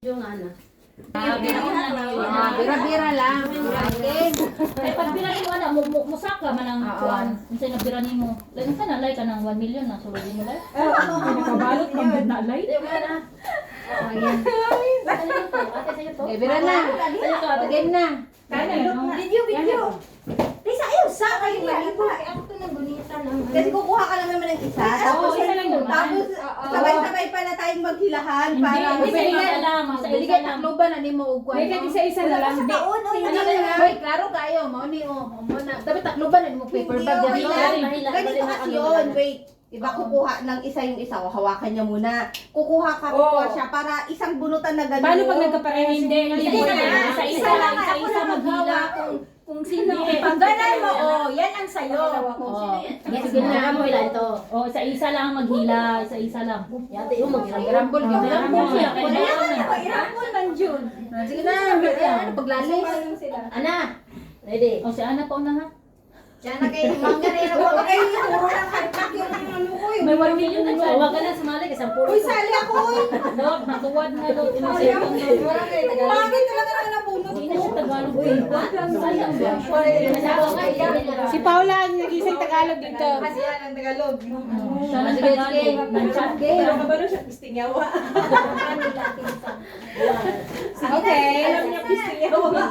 Yung ano. Bira-bira lang. Ay, pag birani mo na, musaka man ang kuan. Unsay nabira nimo? Lain ka na, lay ka ng 1 million na sulod mo lay. Pinakabalot pag na lay. Di ba na? Ayan. Ate, sa'yo to. Bira na. Game na. Video. Lisa, ayaw sa kayo malibo. Ako to ng gunita ng Kasi kukuha ka lang naman ng isa. Tapos, isa lang naman. tapos sabay-sabay pa na tayong maghilahan para Hindi, isa lang. Isa Dili isa kay lang. takloban ani mo ug May kuan. isa-isa na lang. Di. Hoy, klaro kayo, mao ni mo na. Dapat takloban ani mo paper bag Hindi, dali. ganito kasi yun. Wait. Diba kukuha ng isa yung isa, hawakan niya muna. Kukuha siya para isang bunutan na gano'n. Paano pag nagkapareho? Hindi, Hindi na. isa lang, isa maghila. Kung sino. Pag ganun mo, yan ang sayo. Yes, ginawa mo ilan to. Oh, isa lang maghila, isa lang. Yate yung Grambol mag-grambol. gyud. Grambol siya, Wala kailangan. naman. Irambol man June. Sige na, ano paglalis. Ana, ready? O si Ana pa una ha. Diyan na kayo, mangga na yun. Huwag kayo yung puro ng hardback yung ano ko May 1 million na siya. Huwag ka na sumali kasi ang puro. Uy, sali ako. Dot, natuwad na dot. Bakit talaga na nabunot Hindi na ko? siya Tagalog. Sayang ba? Si Paula ang nag-isang Tagalog dito. Kasi yan ang Tagalog. Siya na Tagalog. Nanchat. Pero kabalo siya pistingyawa. Okay. Alam niya pistingyawa.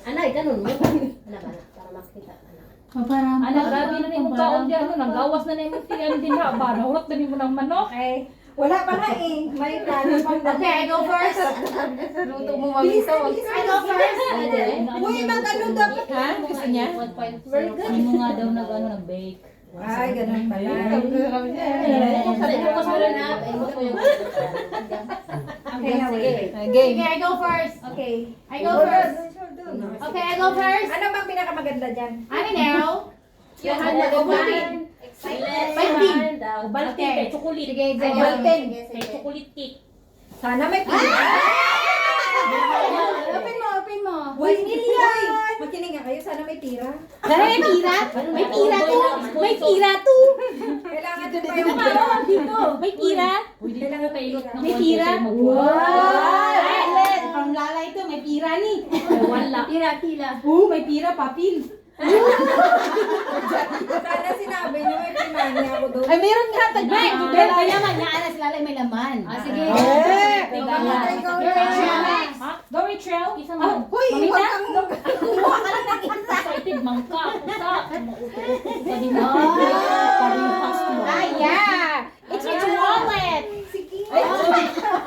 Ana, ganun mo. Ana ba na? Para makita. Ana, grabe na ni mo kaon di ano, nanggawas na ni mo ti ano din ha ba. Nahurot na ni mo ng manok. Okay. Wala pa nga eh. May plano pang Okay, I go first. Luto mo mamito. I go first. Uy, mag-ano dapat? Ha? Gusto niya? Hindi mo nga daw nag-ano, nag-bake. Ay, ganun pala. Kasi ito ko sa na. Ito ko yung... Okay, sige. Game. Okay, I go first. Okay. I go first. Okay, I go first. Ano bang pinakamaganda dyan? Ano now? Yung Ano handa ba? Excited. Balting Okay. kay chocolate. Sige, Ay, sige. balting. Kay chocolate cake. Sana may pila. Open mo, open mo. 1 million! Makinig nga kayo, sana may tira. Dala may pira? May pira to. May pira to. Kailangan din pa yung Dito. May pira. Uy, di mo pailot ng May konti pira. sa'yo mo. Wow! Ellen, from Lala ito, may pira ni. Ay, wala. Pila. May pira, papil. Sana sinabi niyo may pinani ako doon. Ay, meron nga. Tagbay. Ah. May laman. Nga, anas, Lala, may laman. Sige. Ha? Go Rachel. Isa man. Hoy, huwag kang Excited man ka. Kusa. Mauto-uto ka din mo. Parehas mo. Ay, yeah. It's your wallet.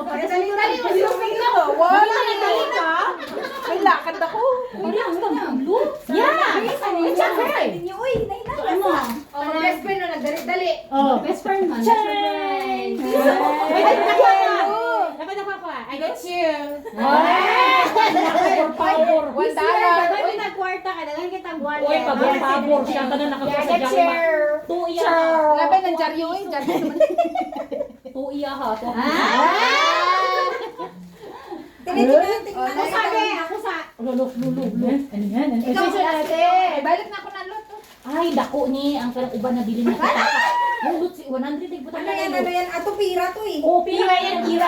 Ay, dali-dali mo silupin ko. Wala, nagaling ka. May lakad ako. Parehas ka mo. Yeah. It's okay. Ninyo, uy, nahinala mo. Oh, best friend no, nagdali-dali. Oh. Best friend man. Ay, nakuha ka. Dapat nakuha ko. I got you. Pabor. $1. Uy, nagkwarta ka. Dalang kitang buwan. Uy, pabor siya. Tanan nakakuha sa Get jacket. you. Tuiya ha. Laban ng jaryo eh. Jaryo naman. Tuiya ha. Tingnan. Ako sabi, ako sa... Lulok. Ano yan? Ikaw si ate. Balik na ako ng loto. Ay, dako ni. Ang karang uban na bilhin na kita. Yung lot si 100 ay butang Ano yan, ano yan? Ato pira to eh. Oh, Pira yan, pira.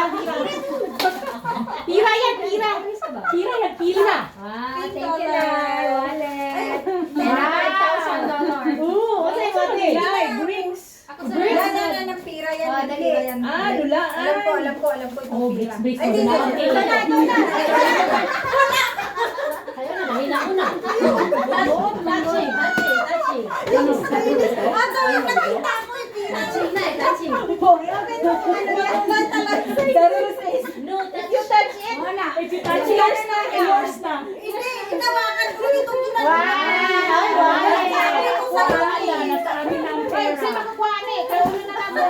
Pira yan, pira. Pira yan, pira. Ah, $10 thank you na. wallet. $5,000. Oo, what's it, what's it? Drinks. Ako sa Yan, ng pira yan. Oh, ng dali. pira yan. Lula. Alam ko itong Oh, pira. bricks. Ay, dito. Ito na. Kayo na, nahila ko na. Tachi. Ato, yung nakita ko yung pira. Tachi. No, If you touch it, if you touch yours na, yours na. hindi, itawakan ko itong ginagawa. Wow! Sabi ko sa Wala, nasa amin na ang Ay, kasi pera. makakuha na eh. Kaya ulo na naman.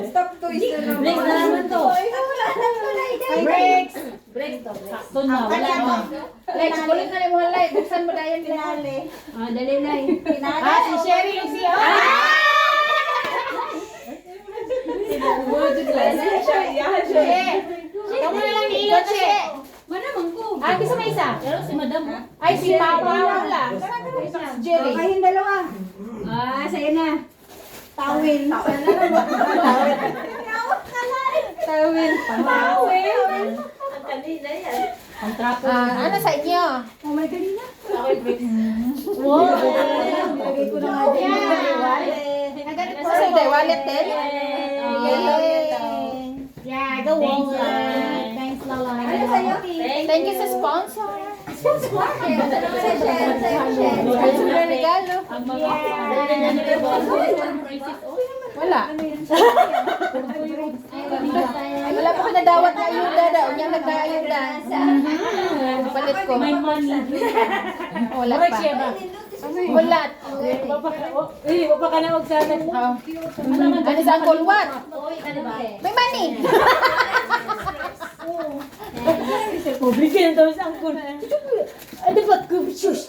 Stop toys na naman. Break na naman to. Ay, wala na tulay. Breaks. Break to. Sakto na, wala na. Lex, kulit na rin mo halay. Buksan mo na yan. Pinali. Ah, dali na eh. Ah, si Sherry yung siya. Ikaw mo na lang niilot, Che. Manamang ko. Ah, gusto mo isa? Pero si madam, oh. Ay, si Paula. Jerry. Kayong dalawa. Ah, sa'yo na. Tawil. Tawil. Tawil. Ang kanina yan. Ang trapo. Ano sa inyo? Wow! Nilagay ko na nga din. Sa inyo, wallet din? Yeah, go on. Thanks, Lola. Ano sa'yo? Thank you sa sponsor. Share. Ano na regalo? Ang mga Wala. Wala pa ko nadawat na ayuda daw. Yung nagda-ayuda. Palit ko. May money. Wala pa. Wala. Wapa ka na magsana. Ano sa Uncle Wat? May money. Bigyan daw sa angkol. Ano ba ko shoes?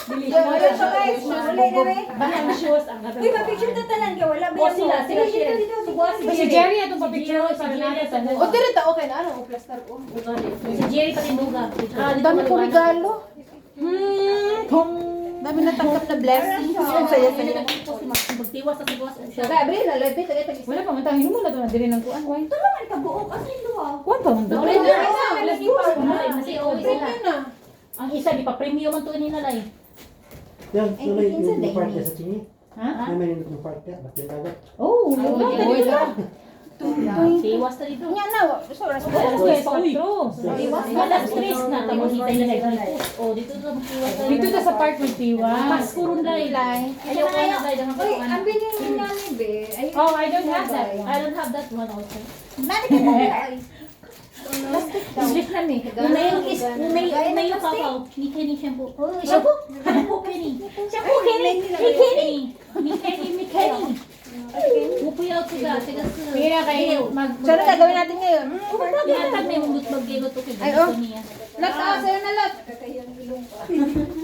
Bili Yo, so guys, ulay na rin. Bahang shoes ang Uy, mapicture na tanan ka. Wala ba Oh, sila share. Si Jerry atong papicture Si Jerry sa O dire ta okay na ano, o plaster o. Si Jerry Patinduga. Ang dami ko regalo. Dami natanggap na blessings. Ang saya saya. Magtiwas sa tiwas. Sabi, Abril, lalapit. Wala pa man tayo mo na to na dire nang kuan. Why? Tulungan ka buok. Ano yung luwa? Kuan pa man daw. Kasi okay sila. Ang isa, di pa premium ang tuon nila lang. Yan, Ay, may minsan yung part din. niya sa tingi. Ha? May yung part niya, bakit agad? Oh, Oy, tiwas na dito. Nya na, sorry. Wala stress na. Tapos hintay na nag-post. Oh, dito na magtiwas. Dito ta sa part with Tiwa. Pasko rin dahil. Ayaw ko na dahil. Uy, ang binili ni Nani, be. Ay, Oh, I don't have that. I don't have that one also. Nani ka na ay. English na ni. May yung kakao. Ni Kenny shampoo. Shampoo? Shampoo Kenny. Shampoo Kenny. Ni Kenny. Ni Kenny. Ni Kenny. Pupuyaw ko ba? Tigas ko. Kaya kayo So ano gagawin natin ngayon? Tinatag na yung mag-gigot ko. Ay, oh. Lot, sa'yo na lot.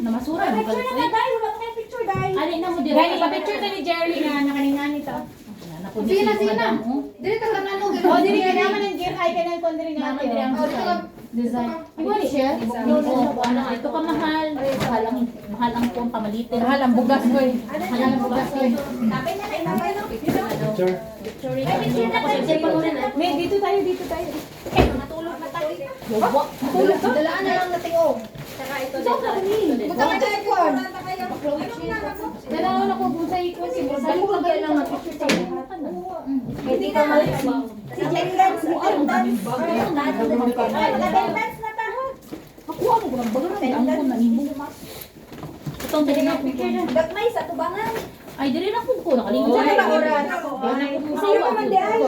Namasura. Picture na ka, dahil. Wala ka na picture, dahil. Alin na mo Gani, pa-picture ta ni Jerry na nakaningan ito. Sina. Dili ka ka nanong. Oh, dili ka naman ng gift ay kanang kondiri na. Naman din ang Design. Igual siya. Ano, ito ka mahal. Mahal ang pong pamalitin. Mahal ang bugas ko eh. Mahal ang bugas ko. Tapay na kayo, tapay na. Picture. Tapos yung cellphone mo rin. May, dito tayo. Matulog na tayo. Matulog. Dalaan na lang natin, oh. Saka ito din. Buta ka tayo po. Anong naman mo? Nanaon ako kung sa ikon si Borda. Saan ko kaya lang mag-picture tayo? Hindi ka malit. Si Jerry Lance, attendance. Attendance na tayo. Ako ang mga bago na ang pun na ibo. Itong dili na ako. Gagmay sa tubangan. Ay dili na ako ko nakalingon. Ano ba oras? Sa'yo ka man di ay.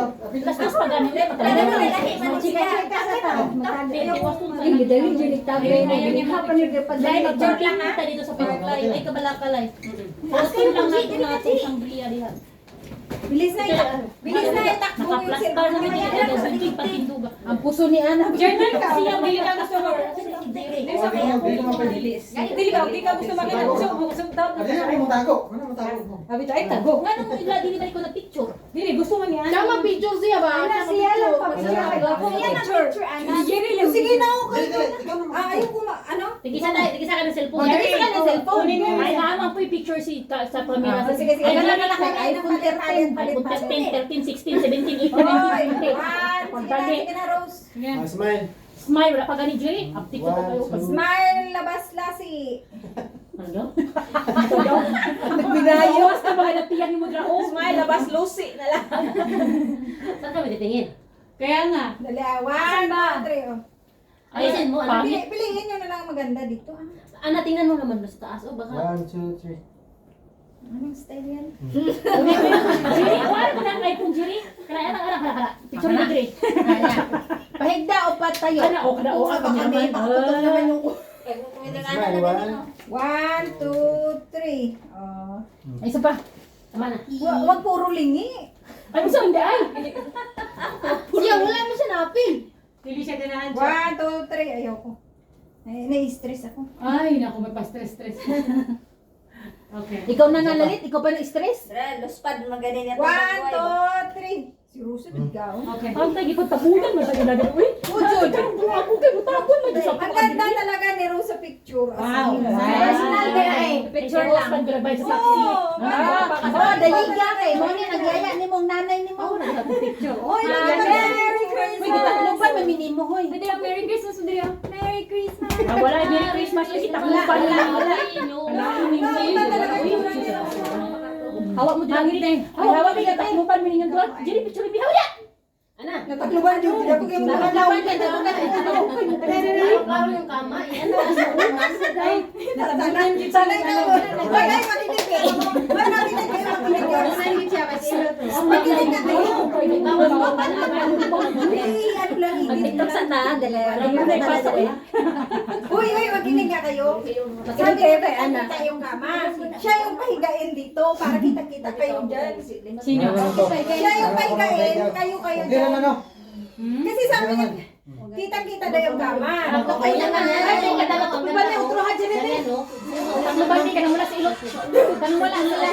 Lastas pa ganun eh. Ano mo lahi man siya. Ay, gidaling jinik tabi. Ayun yung happen yung dahil mag-jumping kita dito sa Pagkalay. Ay, kabalakalay. Posto lang natin natin isang bria diha. Bilis na itakbo yung Nakaplastar na cellphone. hindi ka sa big patinduga. Ang puso ni Ana. Journal ka. Siya may ka gusto mo. Dili ba, di ka gusto makita gusto daw. Ano yung mo tago? Ano mo tago mo? Abi tayo tago. Nga nung ila dili ko na picture. Dili gusto man ni Ana. Tama picture siya ba? Ana siya lang pa. Yan ang picture, Ana. Sige na ako. Ayaw ko ano? Tigisa ka ng cellphone. Tigisa ka ng cellphone. Ay, naman po yung picture sa camera. Sige. Ay, Ganun na ganun lang kami. iPhone 13. iPhone 13, 16, 17, 18, 19, Oy, 20. sige na, Rose. Smile. Smile, wala pa gani Jerry. Update ko kayo. Smile, labas lasi. Ano? Binayo. Basta mga napiyan mo dra. Oh, Smile, labas Lucy na lang. saan kami titingin? Kaya nga. Dali, 1, 2, 3. Ayun mo, ano? Piliin nyo na lang maganda dito. Ana, tingnan mo naman sa taas. O, baka. 1, 2, 3. Anong style yan? Jerry, wala ko na ang iPhone, Jerry. Kala. Picture ni Jerry. Pahigda o patayo? Kana, o, Kami, pakutok naman yung... Smile, 1. 1, 2, 3. Oh. Ay, isa pa. Tama na. Wag puro lingi. Ay, gusto hindi ay. Siya, wala mo siya na-appeal. Dili siya dinaan. 1, 2, 3. Ayoko. Nai-stress ako. Ay, naku, may pa-stress. Okay. Ikaw na nalalit, ikaw pa na-stress. Luspad, maganin yan. 1, 2, 3. Si Russo, bigaw. Okay. Ang tagi ko tabunan mo sa ginagawa. Uy, Ujod. ako kayo tapon mo sa Ang ganda talaga ni Russo picture. Wow. Personal kaya eh. Picture lang. Pag-grabay sa taxi. Oh, daliga kay. Mo ni nagyaya ni mong nanay ni mo. Picture. Oy, maganda. minimo, hoy. Pwede lang, Merry Christmas, pwede lang. Merry Christmas. Wala, Merry Christmas. Kasi takupan lang. Hawak mo din ang ngiti. Hawak mo din ang takupan mo ninyo doon. Jadi, picture mo. Hawak! Ana. Natakluban yung pinako yung mga lawin ka Klaro yung kama. Yan Sanay ka mo. Bagay, makinig kayo. Makinig kayo. Makinig kayo. Makinig ka kayo. Ano lang, Mag-tiktok sa ta. Uy, makinig nga kayo. Sabi kayo kay Ana. Yung kama. Siya yung pahigain dito para kita-kita kayo dyan. Sino? Siya yung pahigain, kayo Hindi dyan. lang ano. Kasi sabi niya, kita-kita na yung kama. Okay lang nga. Iba na utro ha dyan eh. Takluban ka na mula sa ilot. Tanong wala sila.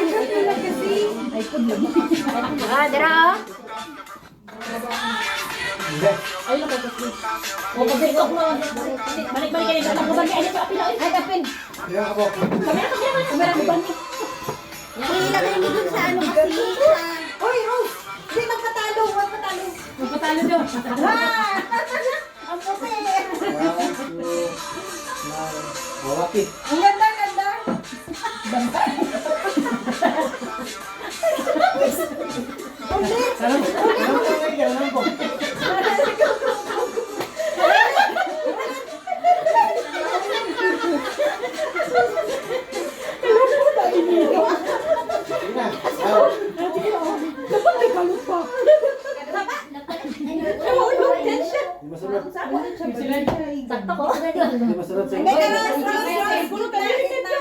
Dara. Hindi. Ay, lang ko. O, pag-tiktok mo. Balik-balik ka nito. Takluban ka. Ay, kapin. Ay, kapin. Hindi ako. Kamera mo ba niya? Ilagay niyo dun sa ano kasi. Uy, Rose! Hindi magpatalo, huwag patalo. Magpatalo daw. Ang puti. 1, 2, 9. Mawaki. Ang ganda, ganda. Ulit. Ano ang kaya naman po? Sige na. Di masunod. Sakto ko. Di masunod sa Hindi ka inyo. na, Rose. Gulot na lang kita.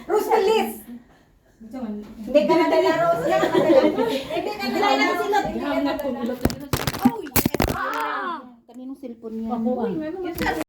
Rose, bilis. Hindi ka na dala, Rose. Hindi ka na dala. Hangat ko. Oh, yes. Kaninong cellphone niya? Ako.